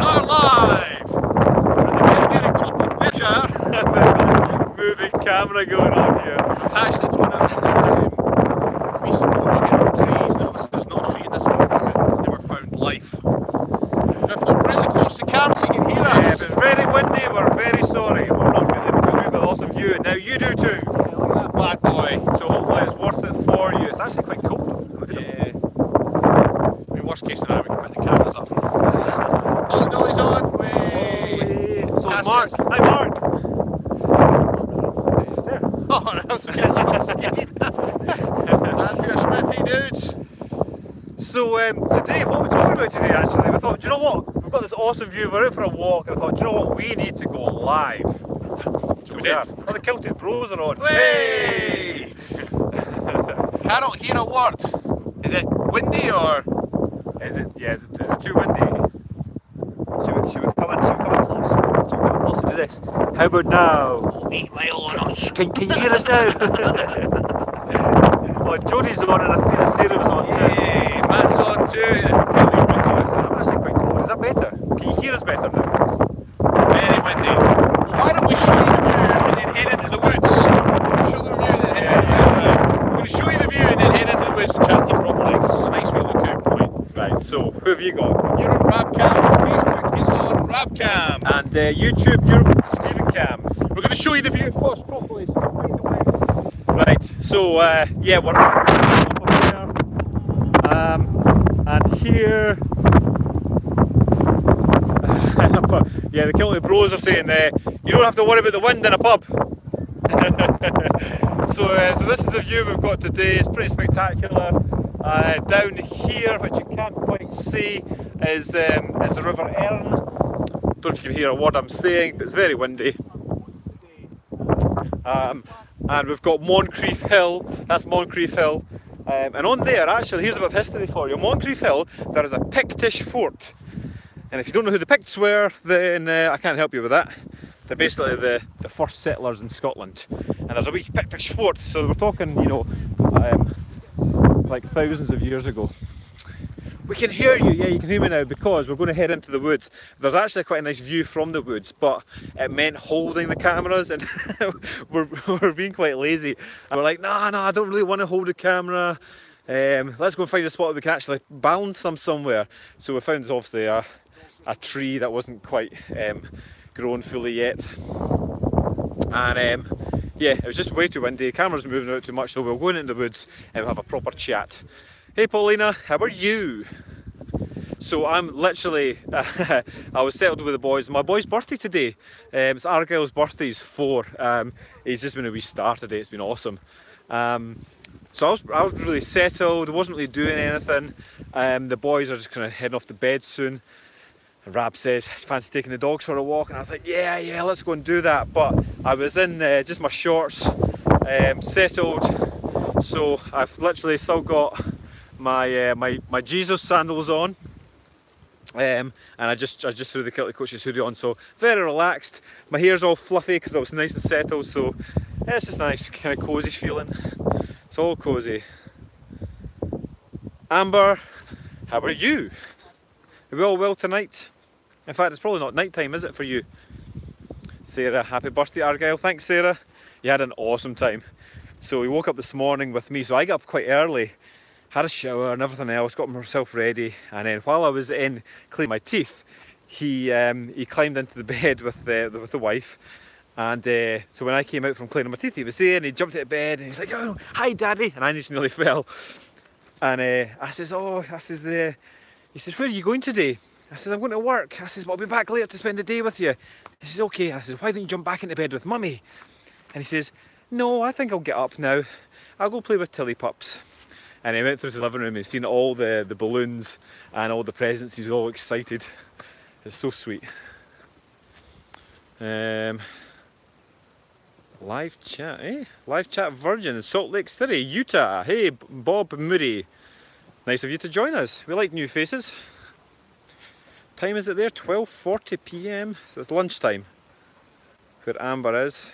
are live! And the very top of measure. Moving camera going on here. Attached it to an we support shooting from trees. Now this is not shooting this one because it never found life. We have to go really close to camera so you can hear us. If it's very windy, we're very sorry. We're not getting it because we've got awesome view. Now you do too. Yeah, look at that bad boy. So hopefully it's worth it for you. It's actually quite cold. Yeah. I mean, worst case scenario, we can put the cameras up. All the dollies on. Way. So it's Mark. Hi Mark. He's there. Oh, that was Andrew Smith, hey dudes. So today, what are we talking about today actually? We thought, do you know what? We've got this awesome view, we're out for a walk, and I thought, do you know what? We need to go live. So we did. Oh, the Kilted Bros are on. Hey! Cannot hear a word. Is it windy or? Is it too windy? Should we come in close? Should we come in close to do this? How about now? 8 mile on us. Can you hear us now? Oh, Jodie's on and I think Sarah's on too. Hey, Matt's on too. I'm actually quite cold. Is that better? Can you hear us better now? Very windy. Well, why don't we show you the view and then head into the woods? Show the view and then head into the woods. We're going to show you the view and then head into the woods and chat to you properly because it's a nice wee lookout point. Right, so who have you got? You're on Rabcam, so Facebook is on Rabcam. And YouTube, you're Steering Cam. We're going to show you the view first properly. Right, so yeah, we're up there. And here, yeah, the Kilted Bros are saying you don't have to worry about the wind in a pub. So this is the view we've got today. It's pretty spectacular. Down here, which you can't quite see, is the River Erne. Don't know if you can hear a word I'm saying, but it's very windy. And we've got Moncrief Hill, that's Moncrief Hill, and on there, actually, here's a bit of history for you. On Moncrief Hill, there is a Pictish fort, and if you don't know who the Picts were, then I can't help you with that. They're basically the first settlers in Scotland, and there's a wee Pictish fort, so we're talking, you know, like thousands of years ago. We can hear you, yeah, you can hear me now because we're going to head into the woods. There's actually quite a nice view from the woods, but it meant holding the cameras, and we're being quite lazy. And we're like, nah, I don't really want to hold the camera. Let's go and find a spot that we can actually balance them somewhere. So we found obviously a tree that wasn't quite grown fully yet. And yeah, it was just way too windy. The camera's moving out too much, so we'll go into the woods and we'll have a proper chat. Hey Paulina, how are you? So I'm literally, I was settled with the boys. My boy's birthday today. It's Argyle's birthday, he's 4. He's just been a wee star today, it's been awesome. So I was really settled, I wasn't really doing anything. The boys are just kind of heading off to bed soon. And Rab says, fancy taking the dogs for a walk? And I was like, yeah, let's go and do that. But I was in just my shorts, settled. So I've literally still got my Jesus sandals on, and I just threw the Kilted Coaches hoodie on, so very relaxed. My hair's all fluffy because I was nice and settled, so yeah, it's just a nice kind of cosy feeling. It's all cosy. Amber, how are you? Are we all well tonight? In fact, it's probably not night time, is it, for you? Sarah, happy birthday Argyle. Thanks Sarah, you had an awesome time. So he woke up this morning with me, so I got up quite early, had a shower and everything else, got myself ready, and then while I was in cleaning my teeth, he climbed into the bed with the wife, and so when I came out from cleaning my teeth, he was there and he jumped out of bed and he was like, oh, hi daddy, and I just nearly fell. And I says, he says, where are you going today? I says, I'm going to work. I says, but I'll be back later to spend the day with you. He says, okay. I says, why don't you jump back into bed with mummy? And he says, no, I think I'll get up now. I'll go play with Tilly pups. And he went through the living room and he's seen all the balloons and all the presents. He's all excited. It's so sweet. Live chat, eh? Live chat Virgin in Salt Lake City, Utah. Hey, Bob Moody. Nice of you to join us. We like new faces. Time is it there? 12:40 PM. So it's lunchtime where Amber is.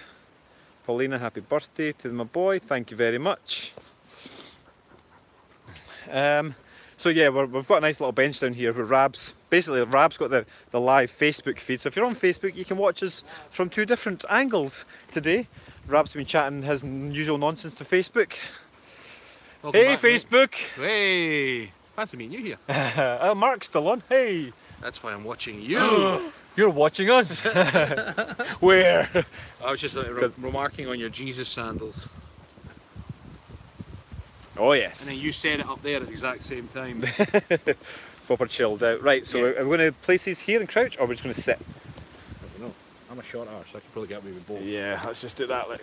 Paulina, happy birthday to my boy. Thank you very much. So yeah, we've got a nice little bench down here where Rab's got the live Facebook feed. So if you're on Facebook, you can watch us from 2 different angles today. Rab's been chatting his usual nonsense to Facebook. Welcome Hey back, mate. Facebook! Hey! Fancy meeting you here. Mark's still on. Hey! That's why I'm watching you. You're watching us? Where? I was just remarking on your Jesus sandals. Oh yes. And then you said it up there at the exact same time. Proper chilled out. Right, so are we going to place these here and crouch, or are we just going to sit? I don't know. I'm a short arse, so I could probably get away with both. Yeah, let's just do that. Look.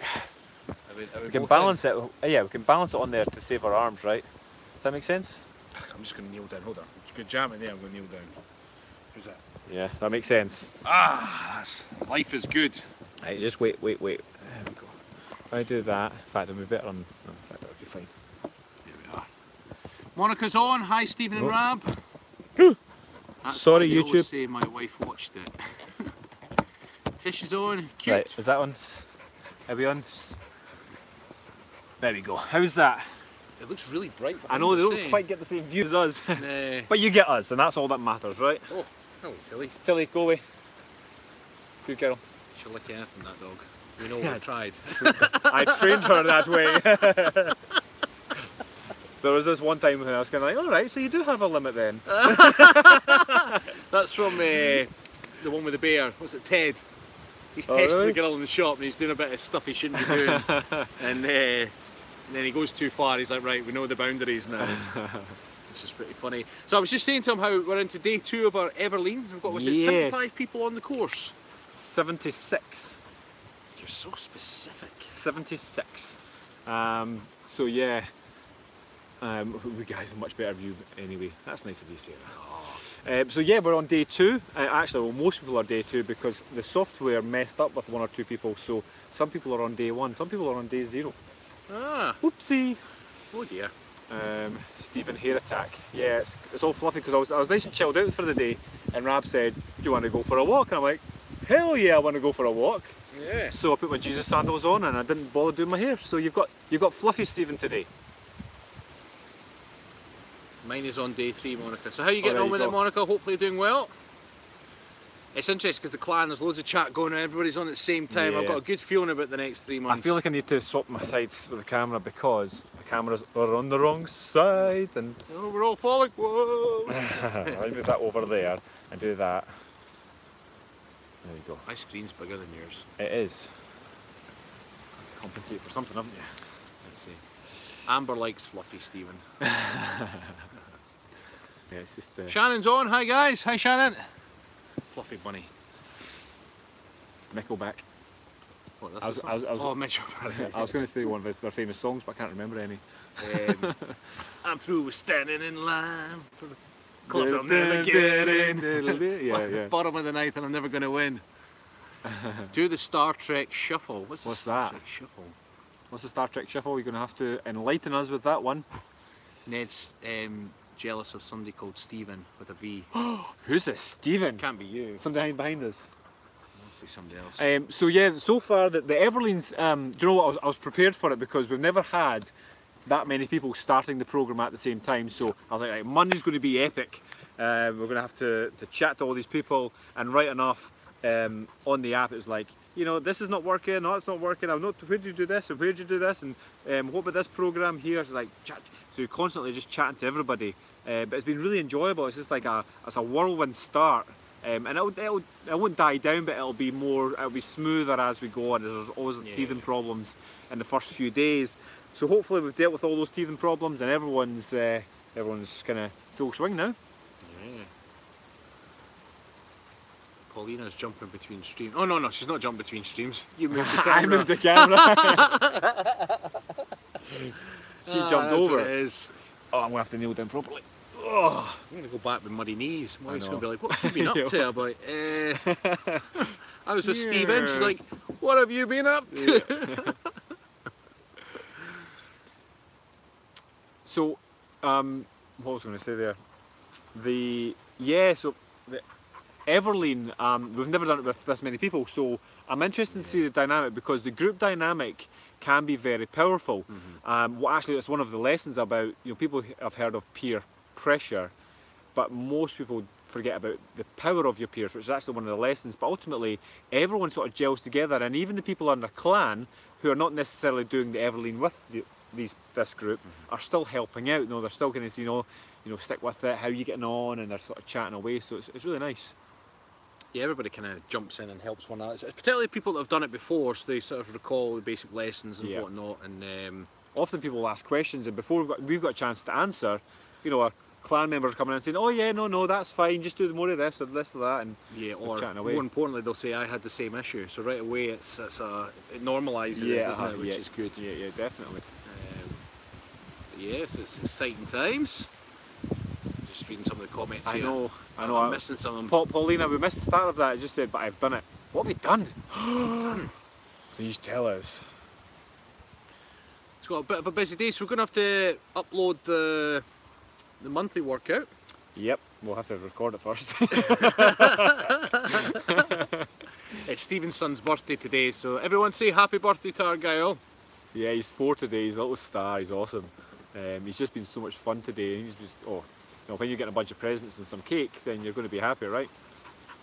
We We can balance it. Yeah, we can balance it on there to save our arms, right? Does that make sense? I'm just going to kneel down. Hold on. You could jam it there. I'm going to kneel down. Who's that? Yeah, that makes sense. Life is good. Right, just wait. There we go. I do that. In fact, it'll be better on. No, in fact, that'll be fine. Here we are. Monica's on. Hi, Stephen and Rab. Sorry, I always YouTube. say my wife watched it. Tish is on. Cute. Right, is that on? Are we on? There we go. How's that? It looks really bright. I know they don't quite get the same view as us, Nah. but you get us, and that's all that matters, right? Oh, hello, Tilly. Tilly, go away. Good girl. She'll lick anything, that dog. We know we've tried. I trained her that way. There was this one time when I was kind of like, all right, so you do have a limit then. That's from the one with the bear. What's it, Ted? He's testing really? the girl in the shop and he's doing a bit of stuff he shouldn't be doing. And then he goes too far. He's like, right, we know the boundaries now. Which is pretty funny. So I was just saying to him how we're into day 2 of our Everleen. We've got, was it 75 people on the course? 76. You're so specific. 76. So yeah, we guys have a much better view anyway. That's nice of you, Sarah. So yeah, we're on day 2. Actually, well, most people are day 2 because the software messed up with 1 or 2 people. So some people are on day 1, some people are on day 0. Ah. Whoopsie. Oh dear. Stephen hair attack. Yeah, it's all fluffy because I was nice and chilled out for the day, and Rab said, "Do you want to go for a walk?" And I'm like, "Hell yeah, I want to go for a walk." Yeah. So I put my Jesus sandals on and I didn't bother doing my hair. So you've got fluffy Stephen today. Mine is on day 3, Monica. So how are you getting there on you with go. it, Monica? Hopefully doing well. It's interesting because the clan, there's loads of chat going on, everybody's on at the same time. Yeah. I've got a good feeling about the next 3 months. I feel like I need to swap my sides with the camera because the cameras are on the wrong side, and oh, we're all falling. Whoa! I'll move that over there and do that. There you go. My screen's bigger than yours. It is. Compensate for something, haven't you? Let's see. Amber likes fluffy Stephen. Yeah, it's just. Shannon's on. Hi guys. Hi Shannon. Fluffy bunny. Nickelback. What, that's oh, Mitchell. I was going to say one of their famous songs, but I can't remember any. I'm through with standing in line for the clubs I'll never get in. Yeah. Bottom of the ninth and I'm never going to win. Do the Star Trek Shuffle. What's the Star Trek Shuffle? What's the Star Trek Shuffle? You're going to have to enlighten us with that one. Ned's jealous of somebody called Stephen with a V. Who's this? Stephen? Can't be you. Somebody behind us. Must be somebody else. So yeah, so far the Everleens, do you know what, I was prepared for it because we've never had that many people starting the programme at the same time, so I was like, right, Monday's going to be epic. We're going to have to chat to all these people, and right enough on the app it's like, you know, this is not working, no, it's not working, where did you do this, and where did you do this, and what about this programme here? It's like, chat. So you're constantly just chatting to everybody, but it's been really enjoyable. It's just like it's a whirlwind start, and it won't die down, but it'll be smoother as we go on. There's always teething problems in the first few days, so hopefully we've dealt with all those teething problems and everyone's kind of full swing now. Yeah. Paulina's jumping between streams. Oh no, she's not jumping between streams. You moved the camera. I moved the camera. She jumped over. What it is. Oh, I'm going to have to kneel down properly. Oh. I'm going to go back with muddy knees. My wife's going to be like, what have you been up to? I'm like, I was with Stephen. She's like, what have you been up to? Yeah. So, what was I going to say there? The Everleen, we've never done it with this many people, so I'm interested to see the dynamic because the group dynamic can be very powerful. Well, actually, it's one of the lessons about, you know, people have heard of peer pressure, but most people forget about the power of your peers, which is actually one of the lessons. But ultimately, everyone sort of gels together, and even the people under clan who are not necessarily doing the Everlean with this group are still helping out. They're still going to, stick with it. How are you getting on? And they're sort of chatting away. So it's really nice. Yeah, everybody kind of jumps in and helps one another. Particularly people that have done it before, so they sort of recall the basic lessons and whatnot. And often people will ask questions, and before we've got a chance to answer, our clan members are coming in and saying, "Oh yeah, no, that's fine. Just do more of this or this or that," and or chatting away. More importantly, they'll say, "I had the same issue." So right away, it normalises it, doesn't it? Which is good. Yeah, definitely. Yes, it's exciting times. Just reading some of the comments here. I know. I'm missing some of them. Paulina, we missed the start of that. It just said, "But I've done it." What have you done? Please tell us. It's got a bit of a busy day, so we're going to have to upload the monthly workout. Yep, we'll have to record it first. It's Stephen's son's birthday today, so everyone say happy birthday to Argyle. Yeah, he's 4 today. He's a little star. He's awesome. He's just been so much fun today. He's just when you're getting a bunch of presents and some cake, then you're going to be happy, right?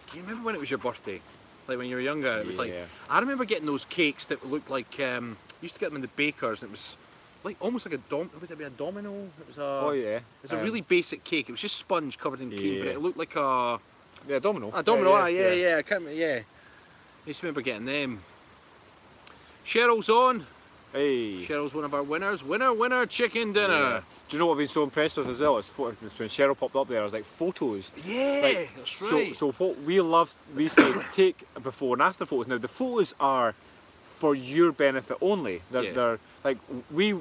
Can you remember when it was your birthday? Like when you were younger, it was like, I remember getting those cakes that looked like, you used to get them in the bakers, and it was like almost like would it be a domino? It was it was a really basic cake. It was just sponge covered in cream, but it looked like a domino. A domino, I can't remember, I used to remember getting them. Cheryl's on. Hey. Cheryl's one of our winners. Winner, chicken dinner. Yeah. Do you know what I've been so impressed with as well? It's when Cheryl popped up there, I was like, photos. Yeah, that's right. So what we say, take before and after photos. Now the photos are for your benefit only. They're like we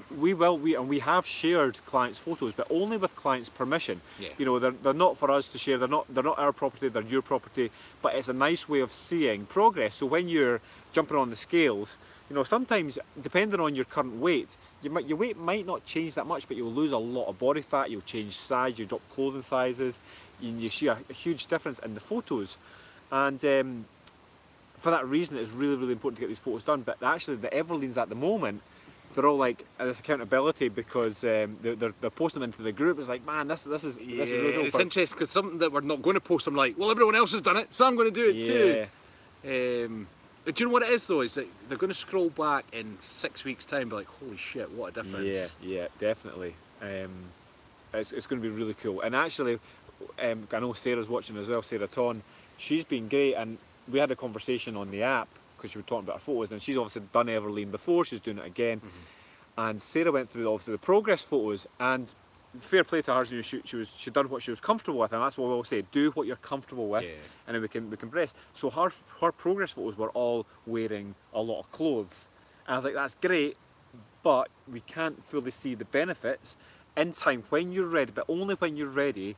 have shared clients' photos, but only with clients' permission. Yeah. They're not for us to share. They're not our property. They're your property. But it's a nice way of seeing progress. So when you're jumping on the scales, sometimes depending on your current weight, your weight might not change that much, but you'll lose a lot of body fat. You'll change size. You drop clothing sizes. You see a huge difference in the photos, and for that reason, it's really, really important to get these photos done. But actually, the Everleans at the moment, they're all like this accountability because they're posting them into the group. It's like, man, this is really cool. It's interesting because something that we're not going to post, I'm like, well, everyone else has done it, so I'm going to do it too. Do you know what it is though? Is that they're going to scroll back in 6 weeks' time, and be like, holy shit, what a difference! Yeah, definitely. It's going to be really cool. And actually, I know Sarah's watching as well. Sarah Ton, she's been great, and we had a conversation on the app because she was talking about her photos, and she's obviously done Everlean before. She's doing it again, and Sarah went through obviously the progress photos, and fair play to her. She'd done what she was comfortable with, and that's what we'll say: do what you're comfortable with, and then we can progress. So her progress photos were all wearing a lot of clothes, and I was like, that's great, but we can't fully see the benefits in time when you're ready. But only when you're ready,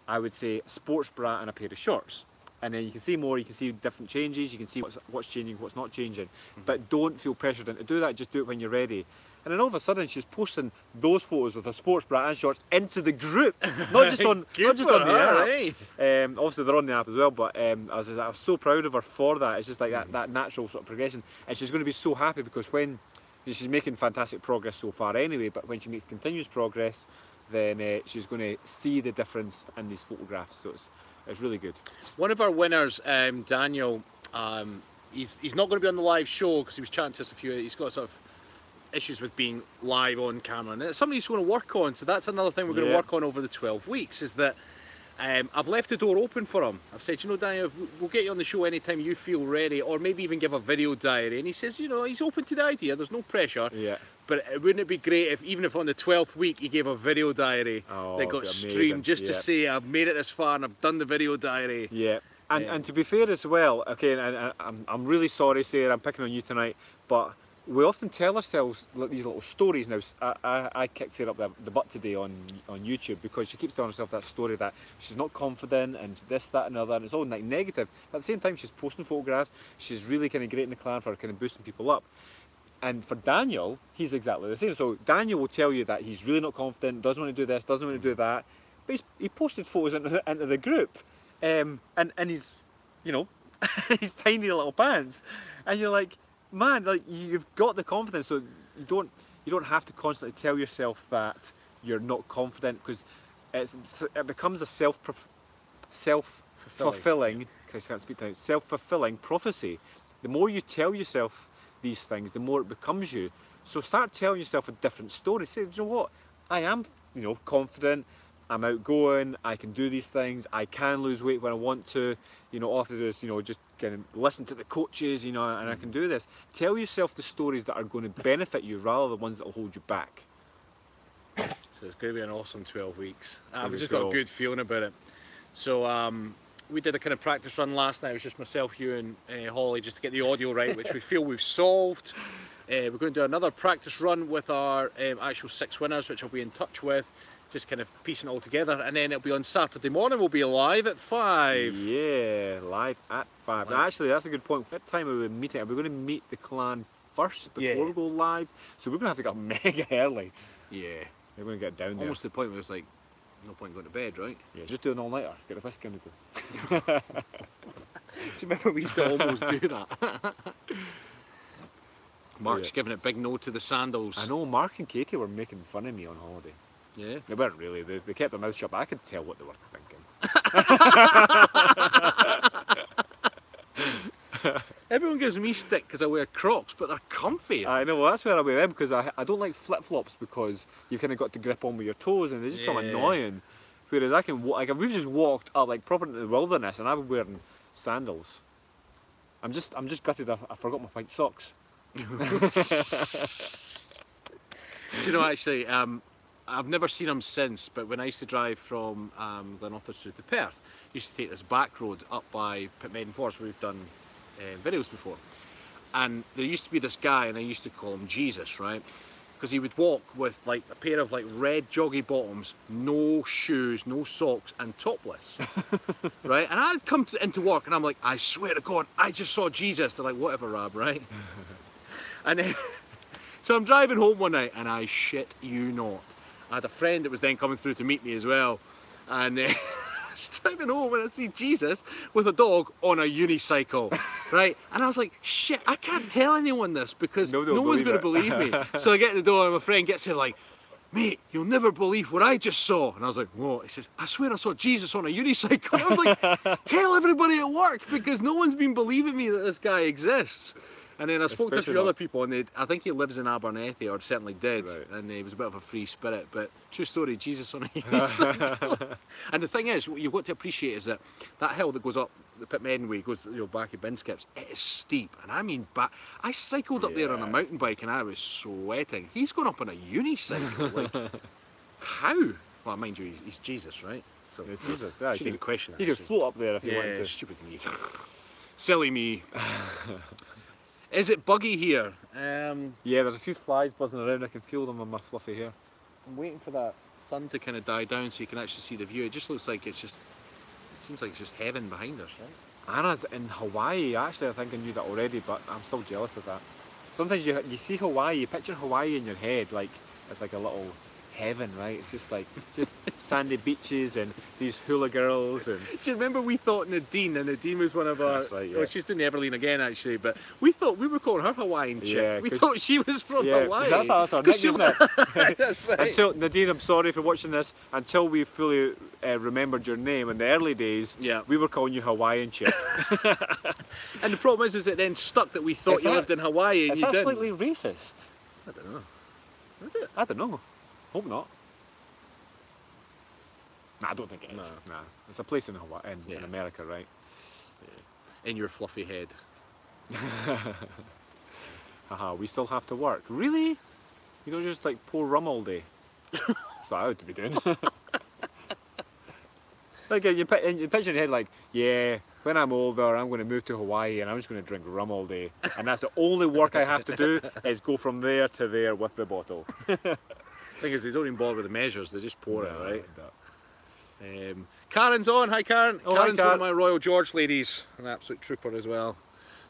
I would say sports bra and a pair of shorts. And then you can see more, you can see different changes, you can see what's changing, what's not changing. But don't feel pressured into do that, just do it when you're ready. And then all of a sudden she's posting those photos with her sports bra and shorts into the group, not just on the app. Obviously they're on the app as well, but I was so proud of her for that. It's just like that natural sort of progression. And she's going to be so happy because when she's making fantastic progress so far anyway, but when she makes continuous progress, then she's going to see the difference in these photographs. So it's really good. One of our winners, Daniel, he's not going to be on the live show because he was chatting to us he's got sort of issues with being live on camera, and it's something he's going to work on. So that's another thing we're going to work on over the 12 weeks is that I've left the door open for him. I've said, Daniel, we'll get you on the show anytime you feel ready, or maybe even give a video diary. And he says, he's open to the idea. There's no pressure. Yeah. But wouldn't it be great if even if on the 12th week he gave a video diary that got streamed just to say I've made it this far and I've done the video diary. Yeah. And to be fair as well, okay, and I'm really sorry, Sarah, I'm picking on you tonight, but we often tell ourselves these little stories. Now, I kicked Sarah up the butt today on YouTube because she keeps telling herself that story that she's not confident and this, that and other, and it's all like negative. But at the same time, she's posting photographs, she's really kind of great in the clan for kind of boosting people up. And for Daniel, he's exactly the same. So Daniel will tell you that he's really not confident, doesn't want to do this, doesn't want to do that, but he posted photos into the group, and he's, his tiny little pants, and you're like, man, like you've got the confidence, so you don't have to constantly tell yourself that you're not confident, because it becomes a self-fulfilling, Christ, I can't speak now, self-fulfilling prophecy. The more you tell yourself these things, the more it becomes you. So start telling yourself a different story. Say, you know what? I am, confident. I'm outgoing. I can do these things. I can lose weight when I want to. All I have to do is, just kind of listen to the coaches, and I can do this. Tell yourself the stories that are going to benefit you rather than the ones that will hold you back. So it's going to be an awesome 12 weeks. I've just got a good feeling about it. So we did a kind of practice run last night. It was just myself, you and Holly, just to get the audio right, which we feel we've solved. We're going to do another practice run with our actual 6 winners, which I'll be in touch with, just kind of piecing it all together, and then it'll be on Saturday morning. We'll be live at 5. Yeah, live at 5. Now, actually, that's a good point. What time are we meeting? Are we going to meet the clan first before we go live? So we're going to have to get mega early. Yeah. We're going to get down there. Almost to the point where it's like, no point going to bed, right? Yeah, just do an all-nighter. Get the whiskey on the go. Do you remember we used to almost do that? Mark's giving it big no to the sandals. I know, Mark and Katie were making fun of me on holiday. Yeah? They weren't really. They kept their mouth shut, but I could tell what they were thinking. Everyone gives me stick because I wear Crocs, but they're comfy. I know, well, that's where I wear them, because I don't like flip-flops, because you've kind of got to grip on with your toes and they just become annoying. Whereas I can, we've just walked up like proper into the wilderness and I'm wearing sandals. I'm just gutted I forgot my white socks. Do you know, actually, I've never seen them since, but when I used to drive from Glenorchy through to Perth, I used to take this back road up by Pitmaiden Forest where we've done videos before. And there used to be this guy, and I used to call him Jesus, right? Because he would walk with like a pair of like red joggy bottoms, no shoes, no socks, and topless, right? And I'd come into work and I'm like, I swear to God, I just saw Jesus. They're like, whatever, Rab, right? And then, so I'm driving home one night, and I shit you not, I had a friend that was then coming through to meet me as well, and I was driving home and I see Jesus with a dog on a unicycle, right? And I was like, shit, I can't tell anyone this because no one's going to believe me. So I get to the door and my friend gets here like, mate, you'll never believe what I just saw. And I was like, what? He says, I swear I saw Jesus on a unicycle. I was like, tell everybody at work because no one's been believing me that this guy exists. And then I spoke to a few other people, and I think he lives in Abernethy, or certainly did, and he was a bit of a free spirit, but true story, Jesus on a unicycle. And the thing is, what you've got to appreciate is that hill that goes up the Pitmaiden way, goes back at Binskips, it is steep, and I mean, I cycled up there on a mountain bike and I was sweating. He's gone up on a unicycle, like, how? Well, mind you, he's Jesus, right? So it's Jesus, yeah. Shouldn't even question that. He could float up there if he wanted to. Stupid me. Silly me. Is it buggy here? Yeah, there's a few flies buzzing around. I can feel them on my fluffy hair. I'm waiting for that sun to kind of die down so you can actually see the view. It just looks like it seems like it's just heaven behind us, right? Anna's in Hawaii. Actually, I think I knew that already, but I'm still jealous of that. Sometimes you see Hawaii, you picture Hawaii in your head like it's like a little heaven, right? It's just like sandy beaches and these hula girls. And do you remember we thought Nadine, and Nadine was one of our, that's right, yeah. Well, she's doing Everleen again actually, but we thought we were calling her Hawaiian chick. Yeah, we thought she was from Hawaii. That's our nickname. That's right. Until Nadine, I'm sorry for watching this. Until we fully remembered your name in the early days, we were calling you Hawaiian chick. And the problem is it then stuck that we thought you lived in Hawaii and you didn't. Is that slightly racist? I don't know. Is it? I don't know. Hope not. Nah, I don't think it is. Nah. It's a place in Hawaii, in America, right? Yeah. In your fluffy head. Haha, we still have to work. Really? You don't just like pour rum all day? That's what I would be doing. Like you picture in your head like, yeah, when I'm older I'm going to move to Hawaii and I'm just going to drink rum all day. And that's the only work I have to do is go from there to there with the bottle. Thing is, they don't even bother with the measures, they just pour it, right? Karen's on. Hi Karen. Oh, Karen's hi, one of my Royal George ladies, an absolute trooper as well.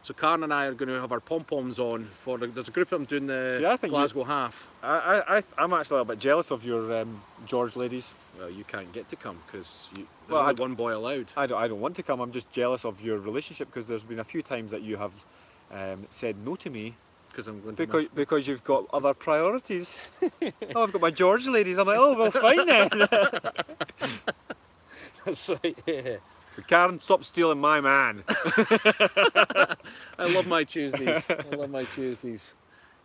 So Karen and I are going to have our pom-poms on for there's a group of them doing the Glasgow half. I'm actually a bit jealous of your George ladies. Well, you can't get to come because there's only one boy allowed. I don't want to come. I'm just jealous of your relationship because there's been a few times that you have said no to me Because I'm going to. Because you've got other priorities. Oh, I've got my George ladies. I'm like, oh, well, fine then. That's right, yeah. So Karen, stop stealing my man. I love my Tuesdays. I love my Tuesdays.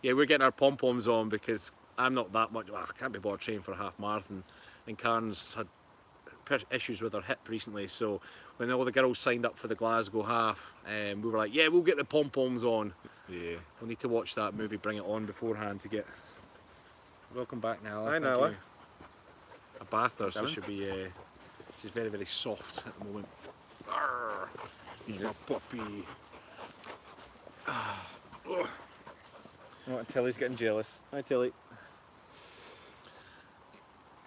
Yeah, we're getting our pom-poms on because I'm not that much. Well, I can't be bothered training for a half marathon. And Karen's had issues with her hip recently, so when all the girls signed up for the Glasgow half, we were like, yeah, we'll get the pom-poms on. Yeah. We'll need to watch that movie, Bring It On, beforehand to get... Welcome back now. I know her. I bathed her, so she'll be... she's very, very soft at the moment. Arr, he's my puppy. Oh, Tilly's getting jealous. Hi, Tilly.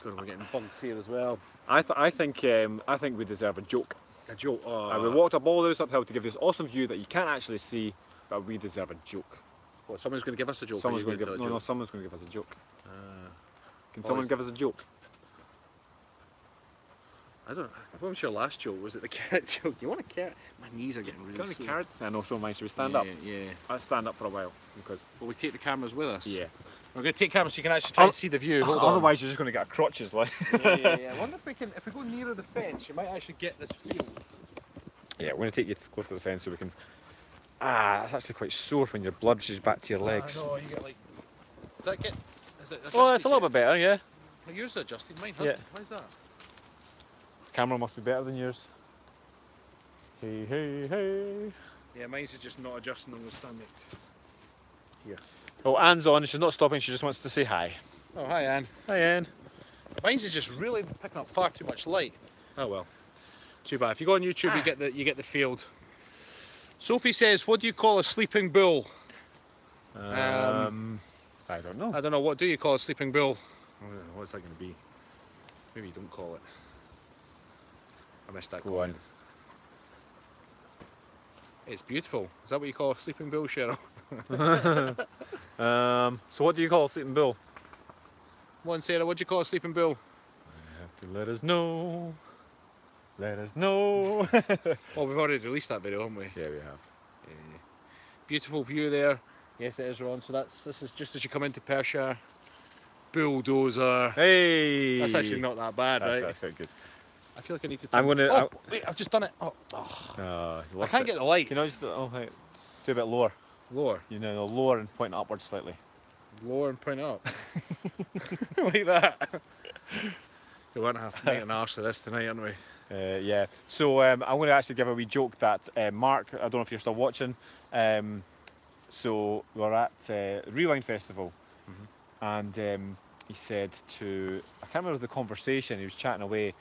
God, we're getting bugs here as well. I think we deserve a joke. A joke? We walked up all this uphill to give you this awesome view that you can't actually see, but we deserve a joke. What, someone's going to give us a joke? Someone's going to give no, someone's going to give us a joke. Can someone give us a joke? I don't know. What was your last joke? Was it the carrot joke? You want a carrot? My knees are getting really sore. Carrots? I know, so mine. Should we stand up? Yeah. Let's stand up for a while because. Will we take the cameras with us? Yeah. We're going to take cameras so you can actually try and see the view. Hold on. Otherwise, you're just going to get crotches, like. Yeah. I wonder if we go nearer the fence, you might actually get this field. Yeah, we're going to take you close to the fence so we can. That's actually quite sore when your blood rushes back to your legs. I know, you get like. Is that get? Is it? Oh, it's a little bit better, yeah. Well, yours are adjusted, mine hasn't. Yeah. Why is that? Camera must be better than yours. Hey. Yeah, mine's is just not adjusting on the stomach. Here. Oh, Anne's on. She's not stopping. She just wants to say hi. Oh, hi, Anne. Hi, Anne. Mine's is just really picking up far too much light. Oh well. Too bad. If you go on YouTube, you get the field. Sophie says, "What do you call a sleeping bull?" I don't know. I don't know. What do you call a sleeping bull? I don't know. What's that going to be? Maybe you don't call it. I missed that. Go on. It's beautiful. Is that what you call a sleeping bull, Cheryl? So what do you call a sleeping bull? One, Sarah, what do you call a sleeping bull? You have to let us know. Let us know. Well, we've already released that video, haven't we? Yeah, we have. Beautiful view there. Yes, it is, Ron. So this is just as you come into Perthshire. Bulldozer. Hey! That's actually not that bad, right? That's quite good. I feel like I need to. I'm gonna. Wait, I've just done it. I can't get the light. You know, just do a bit lower. Lower. You know, lower and point upwards slightly. Lower and point up. Like that. We're going to have to make an arse of this tonight, aren't we? Yeah. So I'm going to actually give a wee joke that Mark. I don't know if you're still watching. So we're at Rewind Festival, and he said to, I can't remember the conversation. He was chatting away.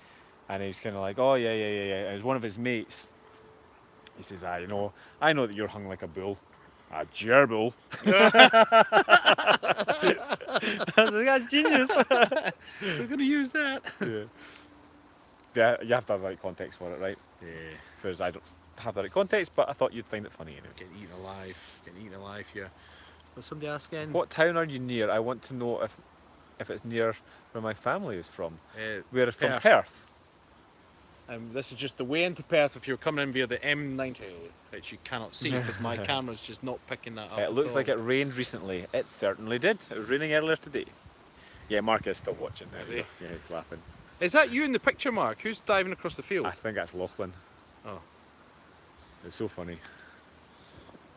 And he's kind of like, oh yeah. And it was one of his mates. He says, I know that you're hung like a bull. A gerbil. I was like, that's genius. We're going to use that. Yeah, you have to have the right context for it, right? Yeah. Because I don't have the right context, but I thought you'd find it funny anyway. Getting eaten alive here. Was somebody asking? What town are you near? I want to know if it's near where my family is from. We're from Perth. This is just the way into Perth if you're coming in via the M90, which you cannot see because my camera's just not picking that up. It looks like it rained recently. It certainly did. It was raining earlier today. Yeah, Mark is still watching. Is he? Yeah, he's laughing. Is that you in the picture, Mark? Who's diving across the field? I think that's Lachlan. Oh. It's so funny.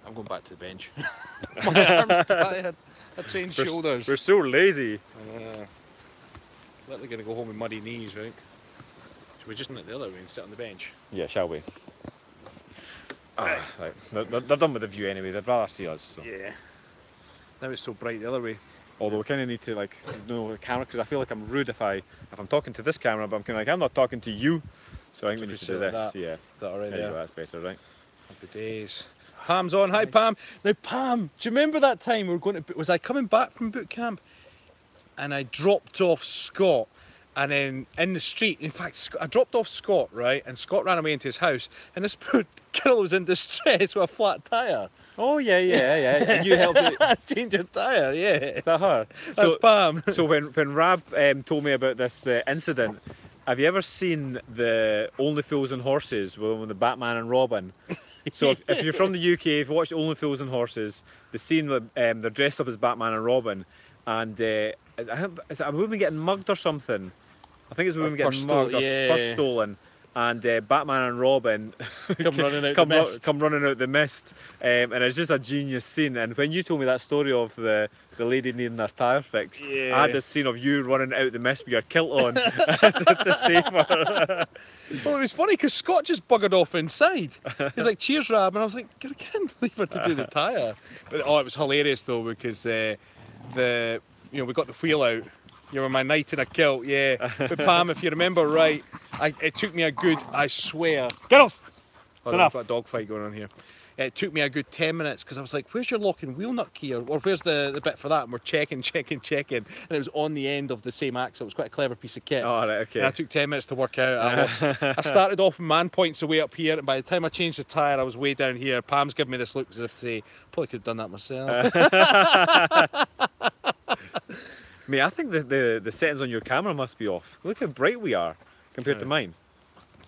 I'm going back to the bench. My arm's tired. I changed shoulders. We're so lazy. Literally going to go home with muddy knees, right? Should we just nip the other way and sit on the bench? Yeah, shall we? Right. They're done with the view anyway. They'd rather see us. So. Yeah. Now it's so bright the other way. Although we kind of need to know the camera because I feel like I'm rude if I'm talking to this camera, but I'm kind of like I'm not talking to you. So I think we need to do this. Yeah. Is that alright there? That's better, right? Happy days. Pam's on. Hi, Pam. Now, Pam, do you remember that time we were going to? Was I coming back from boot camp, and I dropped off Scott? And then in the street, in fact, I dropped off Scott, right? And Scott ran away into his house, and this poor girl was in distress with a flat tyre. Oh, yeah. And you helped change her tyre, yeah. Is that her? That's Pam. So when Rab told me about this incident, Have you ever seen the Only Fools and Horses with the Batman and Robin? So if you're from the UK, if you watch Only Fools and Horses, the scene where they're dressed up as Batman and Robin, and is it a woman getting mugged or something? I think it's a woman getting mugged or purse stolen. And Batman and Robin come running out the mist, and it's just a genius scene. And when you told me that story of the lady needing their tyre fixed, I had this scene of you running out the mist with your kilt on to save her. Well, it was funny because Scott just buggered off inside. He's like, "Cheers, Rab," and I was like, "I can't leave her to do the tyre." But it was hilarious though because we got the wheel out. You were my knight in a kilt, yeah. But Pam, if you remember right, it took me a good, I swear. Get off! It's enough. I've got a dog fight going on here. It took me a good 10 minutes because I was like, where's your locking wheel nut key? Or where's the bit for that? And we're checking. And it was on the end of the same axle. It was quite a clever piece of kit. Oh, right, okay. And I took 10 minutes to work out. I started off man points away up here, and by the time I changed the tyre, I was way down here. Pam's giving me this look as if to say, probably could have done that myself. Mate, I think the settings on your camera must be off. Look how bright we are compared to mine.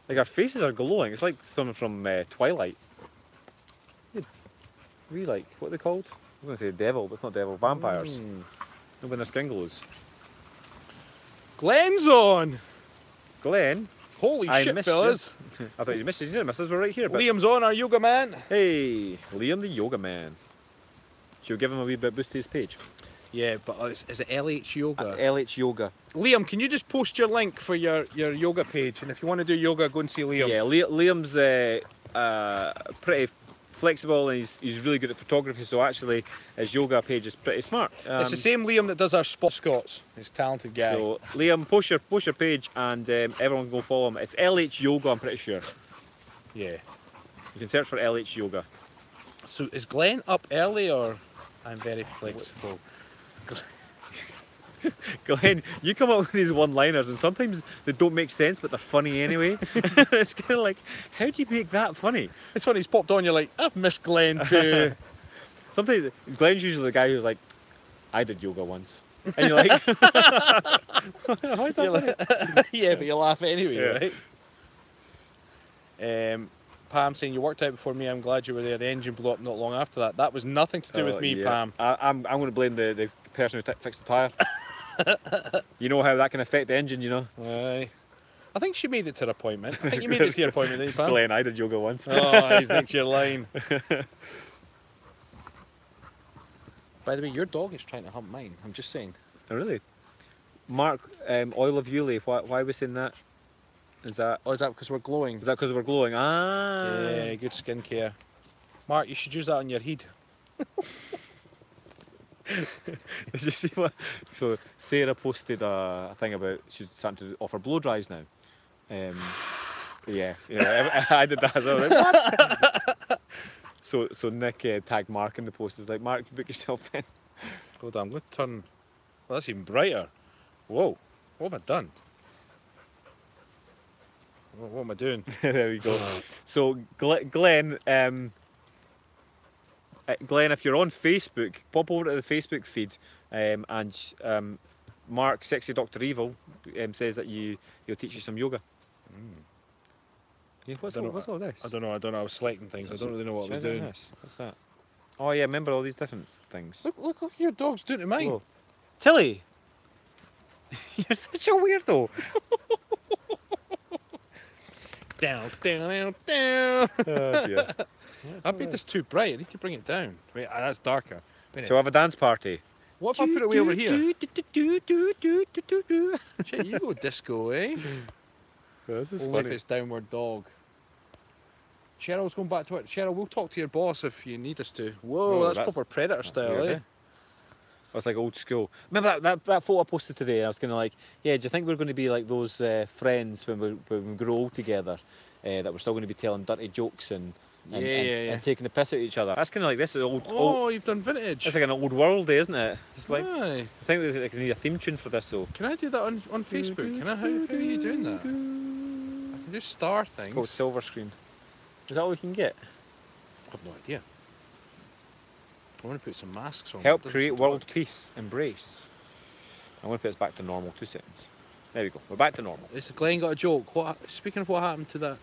Like our faces are glowing. It's like someone from Twilight. We like, what are they called? I'm going to say devil, but it's not devil. Vampires. No, when their skin glows. Glenn's on! Glenn? Holy shit, fellas. I thought you missed us. You didn't miss us. We're right here. But... Liam's on, our yoga man. Hey, Liam the yoga man. Should we give him a wee bit boost to his page? Yeah, but is it LH Yoga? LH Yoga. Liam, can you just post your link for your yoga page? And if you want to do yoga, go and see Liam. Yeah, Liam's pretty flexible and he's really good at photography, so actually his yoga page is pretty smart. It's the same Liam that does our spot Scots. He's a talented guy. So Liam, post your page and everyone can go follow him. It's LH Yoga, I'm pretty sure. Yeah. You can search for LH Yoga. So is Glenn up early or? I'm very flexible. Glenn, you come up with these one-liners and sometimes they don't make sense but they're funny anyway. It's kind of like, how do you make that funny? It's funny, he's popped on, you're like, I've missed Glenn too. Sometimes Glenn's usually the guy who's like, I did yoga once. And you're like, how is that funny? Yeah, but you laugh anyway, right? Pam saying, you worked out before me, I'm glad you were there. The engine blew up not long after that. That was nothing to do with me, Pam. I'm going to blame the person who fixed the tyre. You know how that can affect the engine, you know? Aye. I think she made it to her appointment. I think you made it to your appointment, didn't you, Pam? Glenn, I did yoga once. Oh, he thinks you're lying. By the way, your dog is trying to hump mine. I'm just saying. Oh, really? Mark, oil of Yule, why are we saying that? Is that because we're glowing? Is that because we're glowing? Ah! Yeah, good skincare. Mark, you should use that on your head. Did you see what? So Sarah posted a thing about she's starting to offer blow dries now. Yeah, I did that as well. Like, what? So Nick tagged Mark in the post. He's like, Mark, book yourself in. Hold on, I'm going to turn. Well, that's even brighter. Whoa, what have I done? What am I doing? There we go. So Glenn, Glenn, if you're on Facebook, pop over to the Facebook feed, and Mark, Sexy Dr. Evil, says that he'll teach you some yoga. Yeah, what's all this? I don't know. I was selecting things. I don't really know what I was doing. What's that? Oh yeah, remember all these different things. Look what your dog's doing to mine. Whoa. Tilly, you're such a weirdo. Down. Oh dear. I bet this too bright. I need to bring it down. Wait, that's darker. Shall we have a dance party? What if I put it way over here? Shit, you go disco, eh? This is Only funny. if it's downward dog. Cheryl's going back to it. Cheryl, we'll talk to your boss if you need us to. Whoa, that's proper Predator style, weird, eh? That's like old school. Remember that photo I posted today? I was kind of like, yeah, do you think we're going to be like those friends when we grow old together? That we're still going to be telling dirty jokes and taking the piss out of each other. That's kind of like this is old. Oh, you've done vintage. It's like an old world, isn't it? It's like Aye. I think they need a theme tune for this though. Can I do that on Facebook? Can I? How are you doing that? I can do star things. It's called silver screen. Is that all we can get? I have no idea. I want to put some masks on. Help create world peace. Embrace. I'm going to put this back to normal. 2 seconds. There we go. We're back to normal. It's Glenn got a joke. Speaking of what happened to that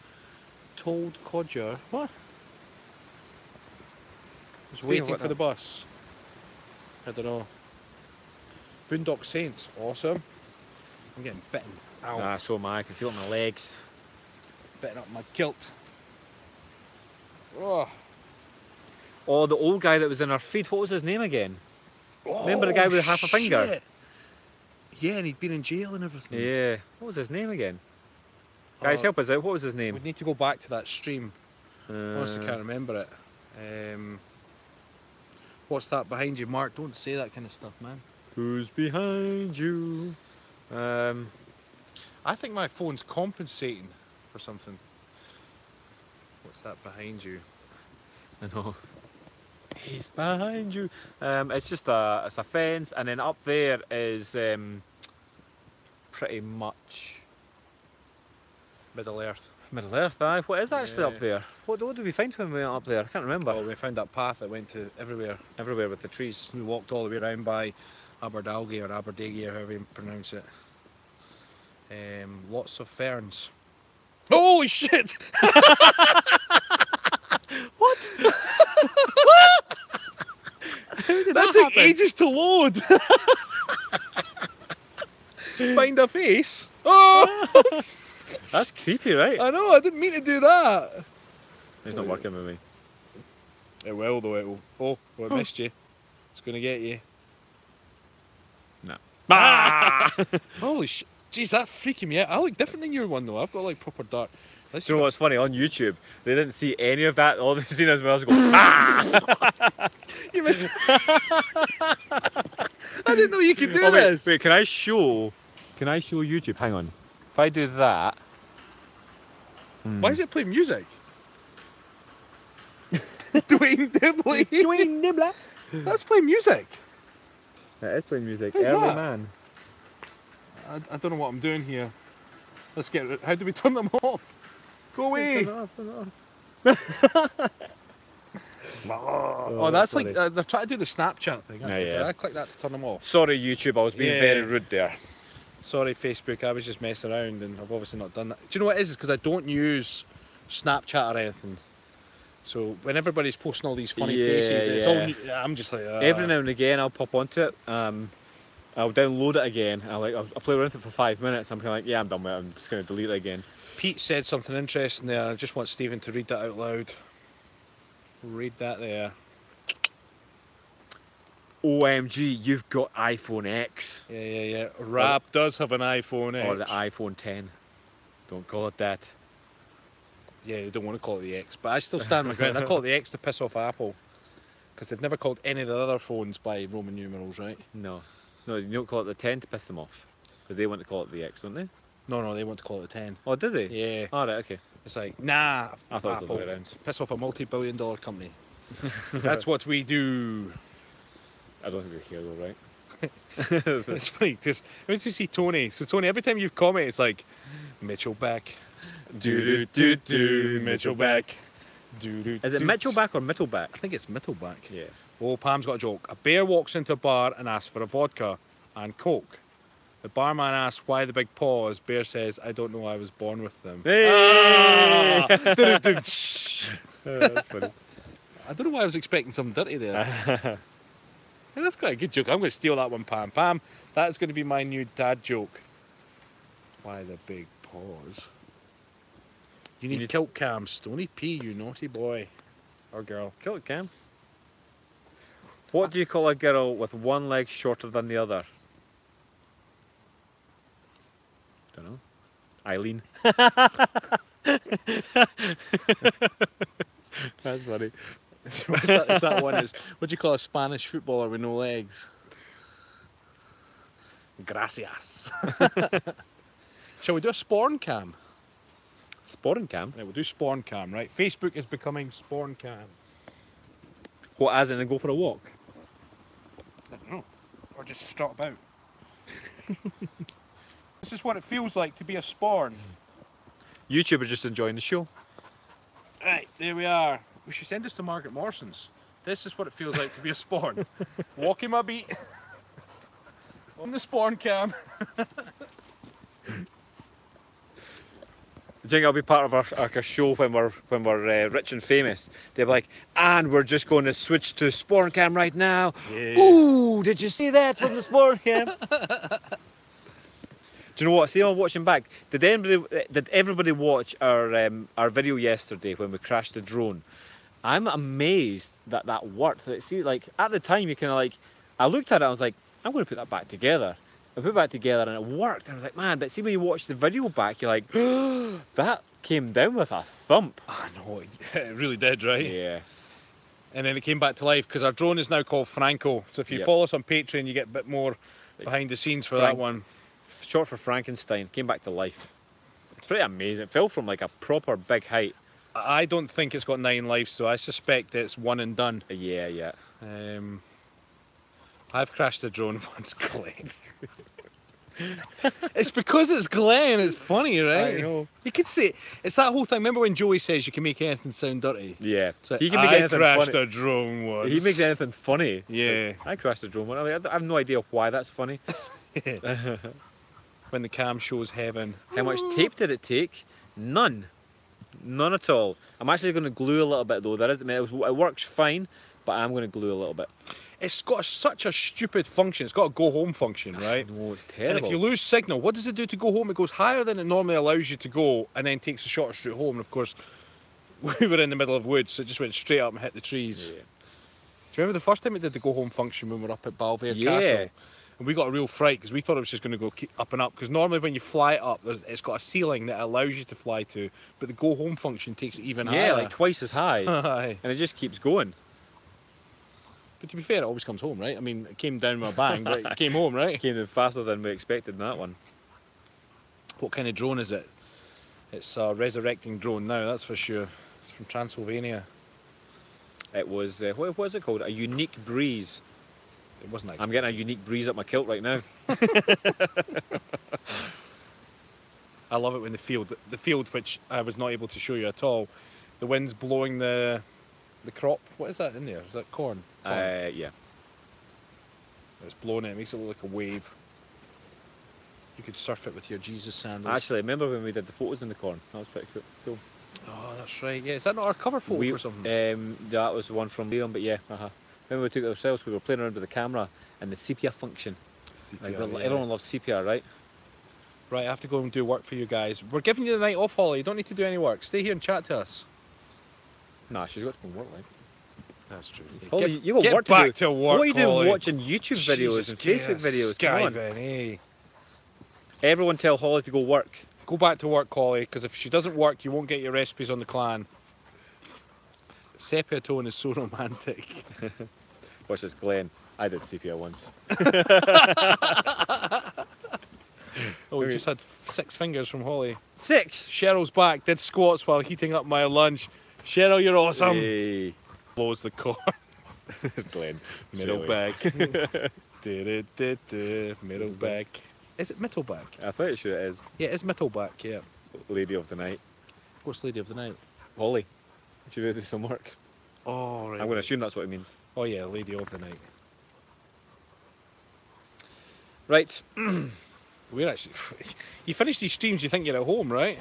told codger. What? Was waiting for the bus. I don't know. Boondock Saints, awesome. I'm getting bitten. Ow. Ah, so am I. I can feel it in my legs. Bitten up my kilt. Oh. Oh, the old guy that was in our feed. What was his name again? Remember the guy with half a finger? Shit. Yeah, and he'd been in jail and everything. Yeah. What was his name again? Guys, help us out. What was his name? We'd need to go back to that stream. Honestly, can't remember it. What's that behind you, Mark? Don't say that kind of stuff, man. Who's behind you? I think my phone's compensating for something. What's that behind you? I know. He's behind you. It's just a fence, and then up there is pretty much Middle Earth. Middle Earth. Aye. What is actually up there? What did we find when we went up there? I can't remember. Oh, we found that path that went to everywhere. Everywhere with the trees. We walked all the way around by Aberdalgie or Aberdaggie or however you pronounce it. Lots of ferns. Holy shit! What? That took ages to load. Find a face. Oh! That's creepy, right? I know, I didn't mean to do that. It's not working with me. It will though, it will. Oh, well, it missed you. It's going to get you. No. Holy shit. Jeez, that freaking me out. I look different than your one though. I've got like proper dark. Do you know what's funny? On YouTube, they didn't see any of that. All they've seen is when I was going, ah! You missed. I didn't know you could do this. Wait, can I show YouTube? Hang on. If I do that. Why is it playing music? Dwayne Dibley. Dwayne Dibley. That's playing music. It is playing music. Who's Early that? man. I don't know what I'm doing here. Let's get it. How do we turn them off? Go away. Turn it off. Oh, that's like they're trying to do the Snapchat thing. Yeah, Did I click that to turn them off? Sorry, YouTube. I was being very rude there. Sorry, Facebook. I was just messing around, and I've obviously not done that. Do you know what it is? It's because I don't use Snapchat or anything. So when everybody's posting all these funny faces, it's all. I'm just like. Every now and again, I'll pop onto it. I'll download it again. I'll play around with it for 5 minutes. I'm kind of like, yeah, I'm done with it. I'm just going to delete it again. Pete said something interesting there. I just want Stephen to read that out loud. Read that there. OMG, you've got iPhone X. Yeah. Rap does have an iPhone X. Or the iPhone 10. Don't call it that. Yeah, you don't want to call it the X, but I still stand my ground. I call it the X to piss off Apple. Because they've never called any of the other phones by Roman numerals, right? No, you don't call it the 10 to piss them off. Because they want to call it the X, don't they? No, they want to call it the 10. Oh, did they? Yeah. All right, okay. It's like, nah, I thought it was the Apple. other way around. Piss off a multi-billion-dollar company. That's what we do. I don't think we care though, right? It's funny, just when you see Tony. So Tony, every time you comment, it's like, Mitchell back. Do Mitchell back. Is it Mitchellback or Middleback? I think it's Middleback. Yeah. Oh, Pam's got a joke. A bear walks into a bar and asks for a vodka and Coke. The barman asks why the big paws. Bear says, I don't know, I was born with them. Hey! That's funny. I don't know why I was expecting something dirty there. Hey, that's quite a good joke. I'm going to steal that one, Pam. Pam, that's going to be my new dad joke. Why the big paws? You need kilt cam, Stony P, you naughty boy. Or girl. Kilt cam. What do you call a girl with one leg shorter than the other? Don't know. Eileen. That's funny. Is that one? What do you call a Spanish footballer with no legs? Gracias. Shall we do a spawn cam? Spawn cam? Right, we'll do spawn cam, right? Facebook is becoming spawn cam. What, as in go for a walk? I don't know. Or just strut about. This is what it feels like to be a spawn. YouTube are just enjoying the show. Right, there we are. We should send this to Margaret Morrison's. This is what it feels like to be a spawn. Walking my beat. On the spawn cam. Do you think I'll be part of our show when we're rich and famous? They'll be like, and we're just going to switch to Sporn Cam right now. Yeah. Ooh, did you see that from the Sporn Cam? Do you know what? See, I'm watching back. Did everybody watch our video yesterday when we crashed the drone? I'm amazed that that worked. Like, see, like at the time, you kind of like, I looked at it, I was like, I'm going to put that back together. I put it back together and it worked. And I was like, man, see when you watch the video back, you're like, that came down with a thump. I know, it really did, right? Yeah. And then it came back to life because our drone is now called Franco. So if you follow us on Patreon, you get a bit more behind the scenes for that one. Short for Frankenstein, came back to life. It's pretty amazing. It fell from like a proper big height. I don't think it's got 9 lives, so I suspect it's one and done. Yeah, yeah. I've crashed a drone once, Glenn. It's because it's Glenn, it's funny, right? I know. You could say, it's that whole thing. Remember when Joey says you can make anything sound dirty? Yeah. So He can make I anything crashed funny. a drone once. He makes anything funny. Yeah. Like, I crashed a drone once. I have no idea why that's funny. When the cam shows heaven. How much tape did it take? None. None at all. I'm actually going to glue a little bit though. It works fine, but I'm going to glue a little bit. It's got such a stupid function. It's got a go home function, right? No, it's And terrible. if you lose signal, what does it do to go home? It goes higher than it normally allows you to go and then takes a shortest route home. And of course, we were in the middle of woods, so it just went straight up and hit the trees. Yeah. Do you remember the first time it did the go home function when we were up at Balvair Yeah. Castle? And we got a real fright because we thought it was just going to go up and up. Because normally when you fly it up, it's got a ceiling that allows you to fly to, but the go home function takes it even higher. Yeah, like twice as high. Aye. And it just keeps going. But to be fair, it always comes home, right? I mean, it came down with a bang, but it came home, right? It came in faster than we expected in that one. What kind of drone is it? It's a resurrecting drone now, that's for sure. It's from Transylvania. It was, what was it called? A unique breeze. It wasn't I'm getting a unique breeze up my kilt right now. I love it when the field which I was not able to show you at all, the wind's blowing the crop. What is that in there? Is that corn? Yeah. It's blowing it. It makes it look like a wave. You could surf it with your Jesus sandals. Actually, remember when we did the photos in the corn? That was pretty cool. Oh, that's right. Yeah, is that not our cover photo or something? That was the one from Leon, but yeah. Remember we took it ourselves, we were playing around with the camera and the sepia function. Sepia, Like, yeah. everyone loves sepia, right? Right, I have to go and do work for you guys. We're giving you the night off, Holly. You don't need to do any work. Stay here and chat to us. Nah, she's got to go and work, like. That's true. Holly, you got get work back to do. to work, What are you doing Holly? watching YouTube videos and Facebook videos? Come on. Skiving, eh? Everyone tell Holly to go work. Go back to work, Holly, because if she doesn't work, you won't get your recipes on the clan. Sepia tone is so romantic. Watch this, Glenn. I did sepia once. Oh, we just had 6 fingers from Holly. 6! Cheryl's back, did squats while heating up my lunch. Cheryl, you're awesome. Hey. Blows the corn. There's Glenn. Middle Surely. back. Middle back. Is it middle back? I thought it sure it is. Yeah, it's middle back, yeah. Lady of the night. Of course, lady of the night. Holly. Should we do some work? Oh, right. I'm going to assume that's what it means. Oh, yeah, lady of the night. Right. We're actually... You finish these streams, you think you're at home, right?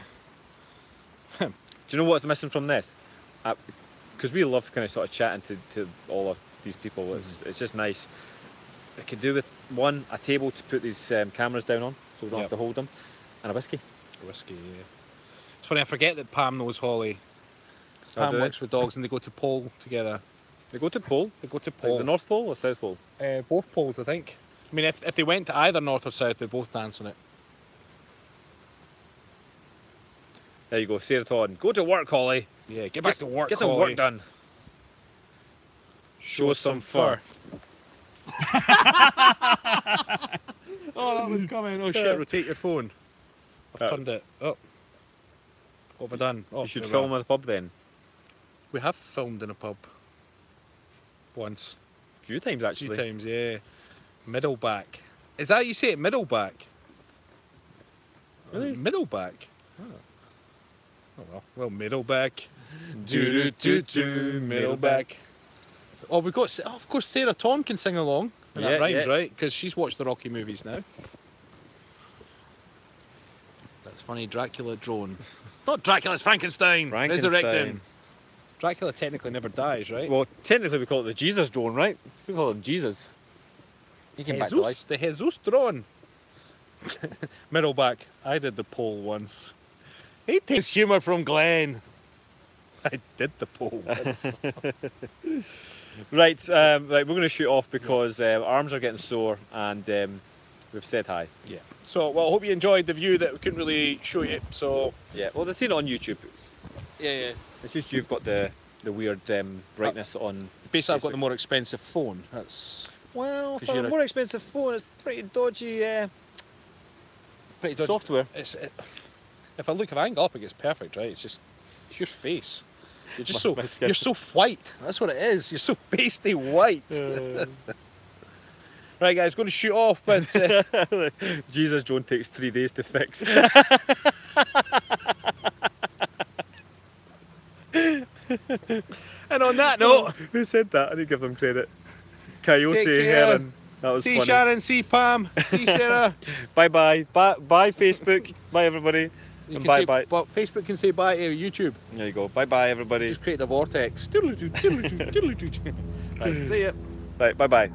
Do you know what's missing from this? Because we love kind of sort of chatting to all of these people. It's just nice. I could do with one, a table to put these cameras down on, so we don't have to hold them, and a whiskey. Whiskey, yeah. It's funny, I forget that Pam knows Holly. Pam do works with dogs and they go to Pole together. They go to Pole. They go to Like Pole. the North Pole or South Pole? Both poles, I think. I mean, if they went to either north or south, they'd both dance on it. There you go, serotonin. Go to work, Holly. Yeah, get back to work, Get some Holly. work done. Show some fur. Oh, that was coming. Oh shit, rotate your phone. I've turned it. Oh. What have I done? Oh, You should there we film are. in a pub then. We have filmed in a pub. Once. A few times A few actually. times, yeah. Middleback. Is that how you say it? Middleback? Really? Middleback. Oh well, Middleback. Middleback. Oh, we've got. Oh, of course, Sarah Tom can sing along. And that Yeah, rhymes, yeah. right? Because she's watched the Rocky movies now. That's funny. Dracula drone. Not Dracula, it's Frankenstein. Frankenstein. Resurrecting. Dracula technically never dies, right? Well, technically we call it the Jesus drone, right? We call him Jesus. He came back to life. The Jesus drone. Middleback. I did the poll once. He takes humour from Glenn. I did the poll once. Right, right, we're going to shoot off because our arms are getting sore and we've said hi. Yeah. So, well, I hope you enjoyed the view that we couldn't really show you. So, yeah, well, they've seen it on YouTube. yeah. It's just you've got the weird brightness on. Basically, I've got Facebook. the more expensive phone. That's Well, 'Cause for you're a a- more expensive phone, it's pretty dodgy pretty dodgy. software. If I angle up, it gets perfect, right? It's your face. You're just My skin. you're so white. That's what it is. You're so pasty white. Right, guys, going to shoot off, but Jesus drone takes 3 days to fix. and on that note, Who said that? I need to give them credit. Coyote Take care. Heron. That was see funny. Sharon, see Pam, see Sarah. Bye bye. Bye Facebook. Bye everybody. You And can bye say, bye. Well, Facebook can say bye to YouTube. There you go. Bye bye everybody. Just create a vortex. Right, see ya. Right, bye bye.